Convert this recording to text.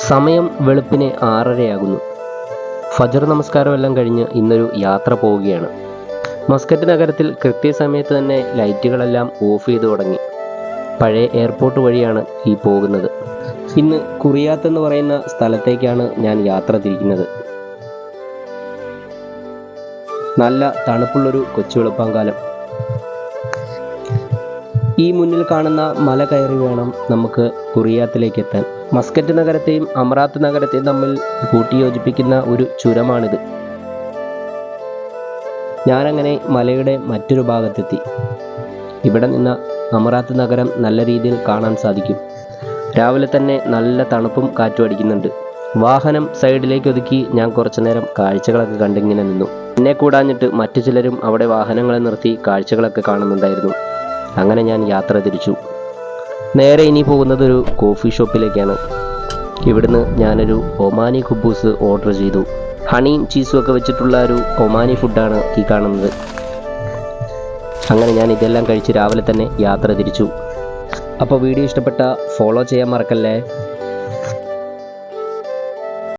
സമയം വെളുപ്പിന് 6:30 ഫജർ നമസ്കാരമെല്ലാം കഴിഞ്ഞ് ഇന്നൊരു യാത്ര പോവുകയാണ്. മസ്കറ്റ് നഗരത്തിൽ കൃത്യസമയത്ത് തന്നെ ലൈറ്റുകളെല്ലാം ഓഫ് ചെയ്തു തുടങ്ങി. പഴയ എയർപോർട്ട് വഴിയാണ് ഈ പോകുന്നത്. ഇന്ന് കുറിയാത്ത് എന്ന് പറയുന്ന സ്ഥലത്തേക്കാണ് ഞാൻ യാത്ര തിരിക്കുന്നത്. നല്ല തണുപ്പുള്ളൊരു കൊച്ചു വെളുപ്പാങ്കാലം. ഈ മുന്നിൽ കാണുന്ന മല കയറി വേണം നമുക്ക് കുറിയാത്തിലേക്ക് എത്താൻ. മസ്കറ്റ് നഗരത്തെയും അമറാത്ത് നഗരത്തെയും തമ്മിൽ കൂട്ടിയോജിപ്പിക്കുന്ന ഒരു ചുരമാണിത്. ഞാനങ്ങനെ മലയുടെ മറ്റൊരു ഭാഗത്തെത്തി. ഇവിടെ നിന്ന് അമറാത്ത് നഗരം നല്ല രീതിയിൽ കാണാൻ സാധിക്കും. രാവിലെ തന്നെ നല്ല തണുപ്പും കാറ്റും അടിക്കുന്നുണ്ട്. വാഹനം സൈഡിലേക്ക് ഒതുക്കി ഞാൻ കുറച്ചു നേരം കാഴ്ചകളൊക്കെ കണ്ടിങ്ങനെ നിന്നു. എന്നെ കൂടാഞ്ഞിട്ട് മറ്റു ചിലരും അവിടെ വാഹനങ്ങളെ നിർത്തി കാഴ്ചകളൊക്കെ കാണുന്നുണ്ടായിരുന്നു. അങ്ങനെ ഞാൻ യാത്ര തിരിച്ചു. നേരെ ഇനി പോകുന്നത് ഒരു കോഫി ഷോപ്പിലേക്കാണ്. ഇവിടുന്ന് ഞാനൊരു ഒമാനി ഖുബൂസ് ഓർഡർ ചെയ്തു. ഹണിയും ചീസും ഒക്കെ വെച്ചിട്ടുള്ള ഒരു ഒമാനി ഫുഡാണ് ഈ കാണുന്നത്. അങ്ങനെ ഞാൻ ഇതെല്ലാം കഴിച്ച് രാവിലെ തന്നെ യാത്ര തിരിച്ചു. അപ്പോൾ വീഡിയോ ഇഷ്ടപ്പെട്ട ഫോളോ ചെയ്യാൻ മറക്കല്ലേ.